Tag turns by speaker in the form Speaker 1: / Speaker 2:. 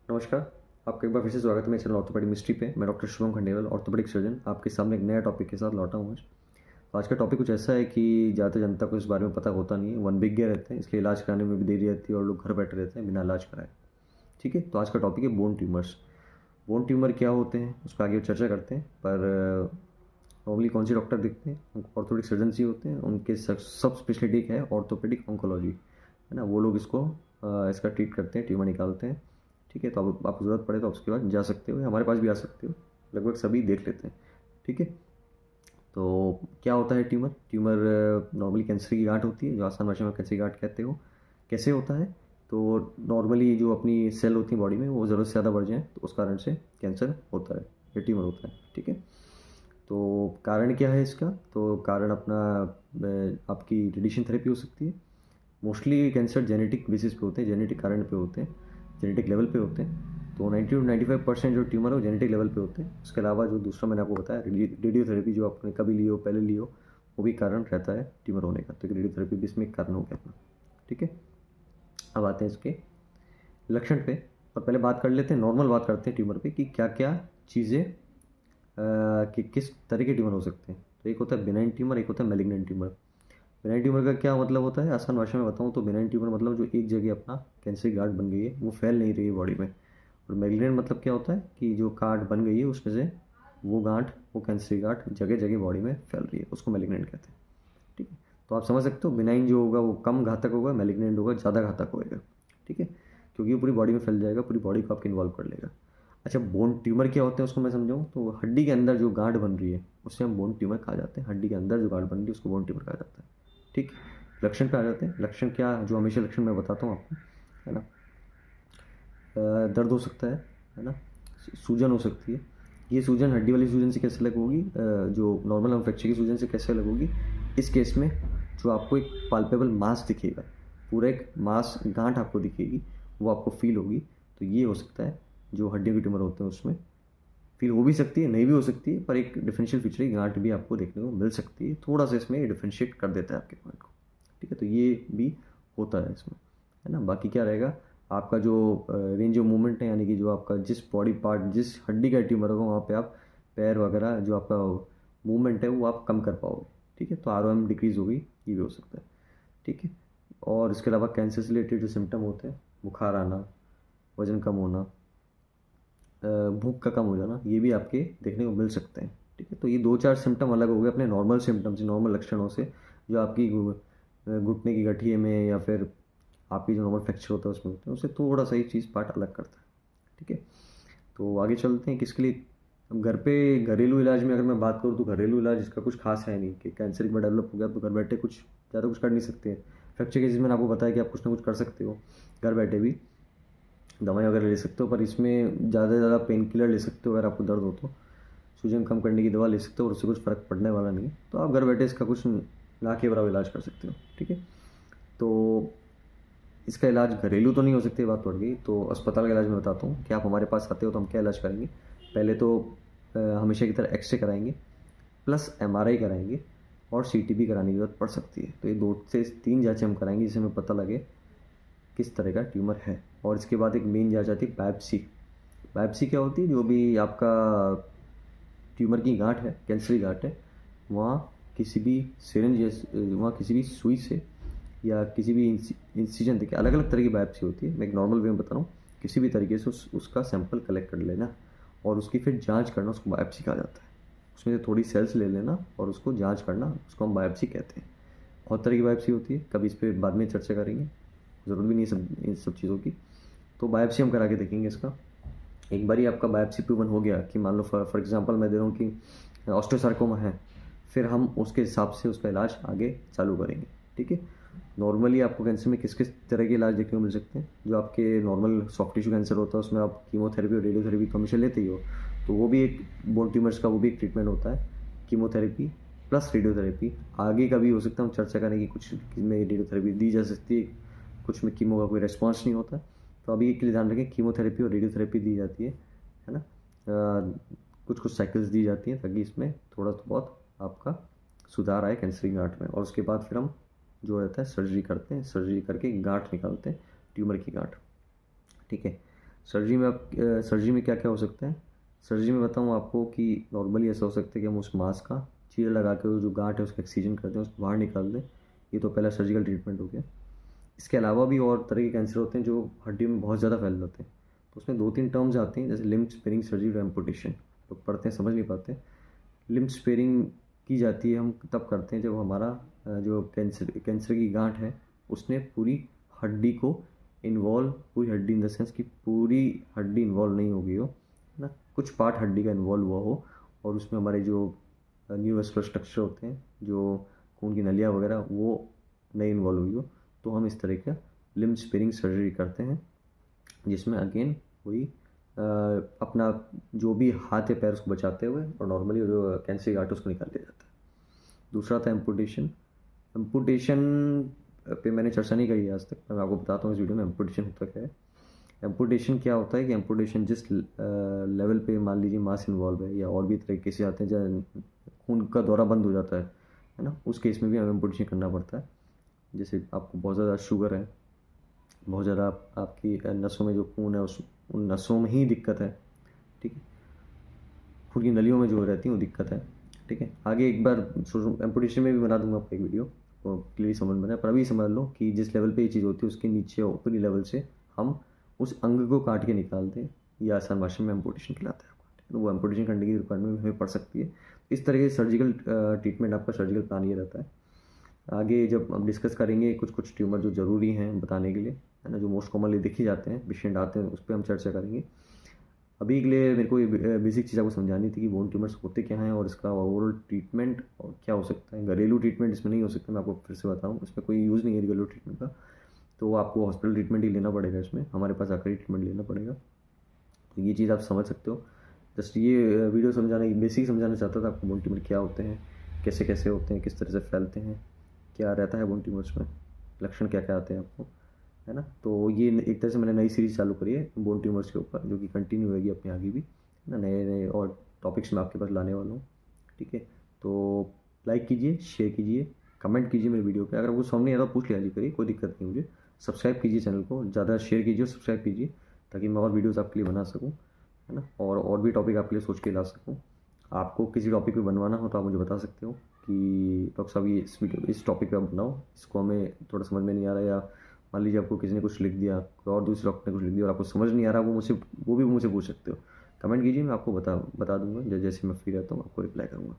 Speaker 1: नमस्कार। आपका एक बार फिर से स्वागत है मेरे चैनल ऑर्थोपेडिक मिस्ट्री पे। मैं doctor Shubham Khandelwal, orthopaedic surgeon, आपके सामने एक नया टॉपिक के साथ लौटा हूँ आज। तो आज का टॉपिक कुछ ऐसा है कि ज़्यादातर जनता को इस बारे में पता होता नहीं है। वन बिग गया रहते हैं, इसके इलाज कराने में भी देरी रहती है और लोग घर बैठे रहते हैं बिना इलाज कराए। ठीक है, तो आज का टॉपिक है बोन ट्यूमर्स। बोन ट्यूमर क्या होते हैं उसका आगे चर्चा करते हैं। पर नॉर्मली कौन से डॉक्टर दिखते हैं? ऑर्थोपेडिक सर्जन ही होते हैं। उनके सब स्पेशलिटी क्या है? ऑर्थोपेडिक ऑन्कोलॉजी, है ना। वो लोग इसका ट्रीट करते हैं, ट्यूमर निकालते हैं। ठीक है, तो अब आपको ज़रूरत पड़े तो आप उसके बाद जा सकते हो या हमारे पास भी आ सकते हो। लगभग सभी देख लेते हैं। ठीक है, तो क्या होता है ट्यूमर? ट्यूमर नॉर्मली कैंसर की गांठ होती है, जो आसान भाषा में कैंसर की गांठ कहते हो। कैसे होता है? तो नॉर्मली जो अपनी सेल होती है बॉडी में, वो ज़रूरत से ज़्यादा बढ़ जाए तो उस कारण से कैंसर होता है या ट्यूमर होता है। ठीक है, तो कारण क्या है इसका? तो कारण अपना आपकी रेडिएशन थेरेपी हो सकती है। मोस्टली कैंसर जेनेटिक बेसिस पे होते हैं, जेनेटिक कारण पे होते हैं, जेनेटिक लेवल पे होते हैं। तो 90 to 95% जो ट्यूमर है वो जेनेटिक लेवल पे होते हैं। उसके अलावा जो दूसरा मैंने आपको बताया रेडियोथेरेपी, जो आपने कभी ली हो, पहले ली हो, वो भी कारण रहता है ट्यूमर होने का। तो रेडियोथेरेपी भी इसमें एक कारण हो गया अपना। ठीक है, अब आते हैं इसके लक्षण पे। और पहले बात कर लेते हैं, नॉर्मल बात करते हैं ट्यूमर पे कि क्या क्या चीज़ें कि किस तरह के ट्यूमर हो सकते हैं। तो एक होता है बिनाइन ट्यूमर, एक होता है मैलिग्नेंट ट्यूमर। बिनाइन ट्यूमर का क्या मतलब होता है? आसान भाषा में बताऊँ तो बिनाइन ट्यूमर मतलब जो एक जगह अपना कैंसर की गांठ बन गई है, वो फैल नहीं रही है बॉडी में। और मैलिग्नेंट मतलब क्या होता है कि जो गांठ बन गई है उसमें से वो गांठ, वो कैंसर की गांठ जगह जगह बॉडी में फैल रही है, उसको मैलिग्नेंट कहते हैं। ठीक है, तो आप समझ सकते हो बिनाइन जो होगा वो कम घातक होगा, मैलिग्नेंट होगा ज़्यादा घातक होएगा। ठीक है, क्योंकि वो पूरी बॉडी में फैल जाएगा, पूरी बॉडी को आपके इन्वॉल्व कर लेगा। अच्छा, बोन ट्यूमर क्या होते हैं उसको मैं समझाऊँ तो हड्डी के अंदर जो गांठ बन रही है उसे हम बोन ट्यूमर कहा जाते हैं। हड्डी के अंदर जो गांठ बन रही है उसको बोन ट्यूमर कहा जाता है। ठीक, लक्षण पे आ जाते हैं। लक्षण क्या, जो हमेशा लक्षण मैं बताता हूँ आपको, है ना। दर्द हो सकता है ना। सूजन हो सकती है। ये सूजन हड्डी वाली सूजन से कैसे अलग होगी? जो नॉर्मल हम फ्रैक्चर की सूजन से कैसे अलग होगी? इस केस में जो आपको एक पाल्पेबल मास दिखेगा, पूरा एक मास गांठ आपको दिखेगी, वो आपको फील होगी। तो ये हो सकता है जो हड्डियों के ट्यूमर होते हैं उसमें फील हो भी सकती है, नहीं भी हो सकती है, पर एक डिफरेंशियल फीचर की गांठ भी आपको देखने को मिल सकती है। थोड़ा सा इसमें डिफरेंशिएट कर देता है आपके पॉइंट को। ठीक है, तो ये भी होता है इसमें, है ना। बाकी क्या रहेगा? आपका जो रेंज ऑफ मूवमेंट है, यानी कि जो आपका जिस बॉडी पार्ट, जिस हड्डी का ट्यूमर होगा वहाँ पे आप पैर वगैरह जो आपका मूवमेंट है वो आप कम कर पाओगे। ठीक है, तो ROM डिक्रीज होगी, ये भी हो सकता है। ठीक है, और इसके अलावा कैंसर से रिलेटेड जो सिम्टम होते हैं, बुखार आना, वजन कम होना, भूख का कम हो जाना, ये भी आपके देखने को मिल सकते हैं। ठीक है, तो ये दो चार सिम्टम अलग हो गए अपने नॉर्मल सिम्टम से, नॉर्मल लक्षणों से, जो आपकी घुटने की गठिए में या फिर आपकी जो नॉर्मल फ्रैक्चर होता है उसमें होते हैं, उससे थोड़ा सा एक चीज़ पार्ट अलग करता है। ठीक है, तो आगे चलते हैं किसके लिए। अब घर पे घरेलू इलाज में अगर मैं बात करूँ तो घरेलू इलाज इसका कुछ खास है नहीं कि कैंसर एक बार डेवलप हो गया तो घर बैठे कुछ ज़्यादा कुछ कर नहीं सकते हैं। फ्रैक्चर केसेस मैंने आपको बताया कि आप कुछ ना कुछ कर सकते हो घर बैठे भी, दवाई वगैरह ले सकते हो, पर इसमें ज़्यादा से ज़्यादा पेन किलर ले सकते हो अगर आपको दर्द हो तो। सूजन कम करने की दवा ले सकते हो और उससे कुछ फ़र्क पड़ने वाला नहीं है, तो आप घर बैठे इसका कुछ ना के बराबर इलाज कर सकते हो। ठीक है, तो इसका इलाज घरेलू तो नहीं हो सकती, बात पड़ गई तो अस्पताल का इलाज मैं बताता हूँ कि आप हमारे पास आते हो तो हम क्या इलाज करेंगे। पहले तो हमेशा की तरह एक्सरे कराएंगे, प्लस MRI कराएंगे, और CT भी कराने की ज़रूरत पड़ सकती है। तो ये 2 से 3 जाँचें हम कराएंगे जिससे हमें पता लगे किस तरह का ट्यूमर है। और इसके बाद एक मेन जाँच आती है बायोप्सी। बायोप्सी क्या होती है? जो भी आपका ट्यूमर की गांठ है, कैंसर की गांठ है, वहाँ किसी भी सिरिंज वहाँ किसी भी सुई से या किसी भी इंसिजन देखिए, अलग अलग तरह की बायोप्सी होती है। मैं एक नॉर्मल वे में बता रहा हूँ। किसी भी तरीके से उसका सैंपल कलेक्ट कर लेना और उसकी फिर जांच करना, उसको बायोप्सी कहा जाता है। उसमें से थोड़ी सेल्स ले लेना और उसको जांच करना, उसको हम बायोप्सी कहते हैं। बहुत तरह की बायोप्सी होती है, कभी इस पर बाद में चर्चा करेंगे, ज़रूरत भी नहीं इन सब चीज़ों की। तो बायोप्सी हम करा के देखेंगे इसका। एक बार ही आपका बायोप्सी प्रूवन हो गया कि मान लो फॉर एग्जांपल मैं दे रहा हूँ कि ऑस्टियोसार्कोमा है, फिर हम उसके हिसाब से उसका इलाज आगे चालू करेंगे। ठीक है, नॉर्मली आपको कैंसर में किस किस तरह के इलाज देखने को मिल सकते हैं? जो आपके नॉर्मल सॉफ्ट टिश्यू कैंसर होता है उसमें आप कीमोथेरेपी और रेडियोथेरेपी तो हमेशा लेते ही हो, तो वो भी एक बोन ट्यूमर्स का वो भी एक ट्रीटमेंट होता है, कीमोथेरेपी प्लस रेडियोथेरेपी। आगे का भी हो सकता है, हम चर्चा करेंगे कुछ में रेडियोथेरेपी दी जा सकती है, कुछ में कीमो का कोई रिस्पॉन्स नहीं होता। तो अभी एक के लिए ध्यान रखें, कीमोथेरेपी और रेडियोथेरेपी दी जाती है ना। कुछ कुछ साइकिल्स दी जाती हैं ताकि इसमें थोड़ा बहुत आपका सुधार आए कैंसर की गांठ में। और उसके बाद फिर हम जो रहता है सर्जरी करते हैं, सर्जरी करके गांठ निकालते हैं, ट्यूमर की गांठ। ठीक है, सर्जरी में क्या क्या हो सकता है। सर्जरी में बताऊँ आपको कि नॉर्मली ऐसा हो सकता है कि हम उस मांस का चीरा लगा के वो जो गांठ है उसका एक्सीजन करते हैं, उसको बाहर निकाल दें। ये तो पहला सर्जिकल ट्रीटमेंट हो गया। इसके अलावा भी और तरह के कैंसर होते हैं जो हड्डी में बहुत ज़्यादा फैल जाते हैं, तो उसमें 2-3 टर्म्स आते हैं, जैसे लिम्ब स्पेयरिंग सर्जरी और एम्पुटेशन। लोग पढ़ते हैं समझ नहीं पाते। लिम्ब स्पेयरिंग की जाती है हम तब करते हैं जब हमारा जो कैंसर की गांठ है उसने पूरी हड्डी को इन्वॉल्व, पूरी हड्डी इन द सेंस कि पूरी हड्डी इन्वॉल्व नहीं हो गई हो, है ना, कुछ पार्ट हड्डी का इन्वॉल्व हुआ हो और उसमें हमारे जो न्यूरोमस्कुलर स्ट्रक्चर होते हैं, जो खून की नलियाँ वगैरह, वो नहीं इन्वॉल्व हुई हो, तो हम इस तरह का लिम्ब स्पेयरिंग सर्जरी करते हैं, जिसमें अगेन वही अपना जो भी हाथ या पैर उसको बचाते हुए और नॉर्मली जो कैंसर की गांठ उसको निकाल दिया जाता है। दूसरा था एम्पुटेशन। एम्पुटेशन पे मैंने चर्चा नहीं करी आज तक, मैं आपको बताता हूँ इस वीडियो में एम्पुटेशन होता क्या है। एम्पुटेशन क्या होता है कि एम्पुटेशन जिस लेवल पे मान लीजिए मास इन्वॉल्व है या और भी तरीके से आते हैं जहाँ खून का दौरा बंद हो जाता है ना, उस केस में भी हमें एम्पुटेशन करना पड़ता है। जैसे आपको बहुत ज़्यादा शुगर है, बहुत ज़्यादा आपकी नसों में जो खून है उन नसों में ही दिक्कत है, ठीक है, खून की नलियों में जो रहती है वो दिक्कत है, ठीक है। आगे एक बार एम्पुटेशन में भी बना दूंगा आपको एक वीडियो, वो क्लियरली समझ में आए, पर अभी समझ लो कि जिस लेवल पे ये चीज़ होती है उसके नीचे ऊपरी लेवल से हम उस अंग को काट के निकाल दें, या आसान भाषा में एम्पुटेशन कहलाता है आपको, तो वो एम्पुटेशन करने की रिक्वायरमेंट हमें पड़ सकती है। इस तरह के सर्जिकल ट्रीटमेंट, आपका सर्जिकल प्लान ये रहता है। आगे जब हम डिस्कस करेंगे कुछ ट्यूमर जो ज़रूरी हैं बताने के लिए, है ना, जो मोस्ट कॉमनली देखे जाते हैं, पेशेंट आते हैं, उस पर हम चर्चा करेंगे। अभी के लिए मेरे को ये बेसिक चीज़ आपको समझानी थी कि बोन ट्यूमर्स होते क्या हैं और इसका ओवरऑल ट्रीटमेंट और क्या हो सकता है। घरेलू ट्रीटमेंट इसमें नहीं हो सकता, मैं आपको फिर से बताऊँ, इसमें कोई यूज़ नहीं है घरेलू ट्रीटमेंट का, तो आपको हॉस्पिटल ट्रीटमेंट ही लेना पड़ेगा, इसमें हमारे पास आकर ही ट्रीटमेंट लेना पड़ेगा। तो ये चीज़ आप समझ सकते हो। जस्ट ये वीडियो समझाने की बेसिक समझाना चाहता था आपको, बोन ट्यूमर क्या होते हैं, कैसे कैसे होते हैं, किस तरह से फैलते हैं, क्या रहता है बोन ट्यूमर्स में, लक्षण क्या क्या आते हैं आपको, है ना। तो ये एक तरह से मैंने नई सीरीज़ चालू करी है बोन ट्यूमर्स के ऊपर, जो कि कंटिन्यू होगी अपने आगे भी, है ना, नए नए और टॉपिक्स मैं आपके पास लाने वाला हूँ, ठीक है। तो लाइक कीजिए, शेयर कीजिए, कमेंट कीजिए मेरे वीडियो पे। अगर आपको समझ नहीं आ रहा पूछ लिया करिए, कोई दिक्कत नहीं मुझे। सब्सक्राइब कीजिए चैनल को, ज़्यादा शेयर कीजिए, सब्सक्राइब कीजिए, ताकि मैं और वीडियोज़ आपके लिए बना सकूँ, है ना, और भी टॉपिक आपके लिए सोच के ला सकूँ। आपको किसी टॉपिक पे बनवाना हो तो आप मुझे बता सकते हो कि डॉक्टर साहब ये इस टॉपिक पे आप बनाओ, इसको हमें थोड़ा समझ में नहीं आ रहा, या मान लीजिए आपको किसी ने कुछ लिख दिया, कोई और दूसरे डॉक्टर ने कुछ लिख दिया और आपको समझ नहीं आ रहा, वो भी मुझसे पूछ सकते हो। कमेंट कीजिए, मैं आपको बता दूंगा, जैसे मैं फ्री रहता हूँ आपको रिप्लाई करूँगा।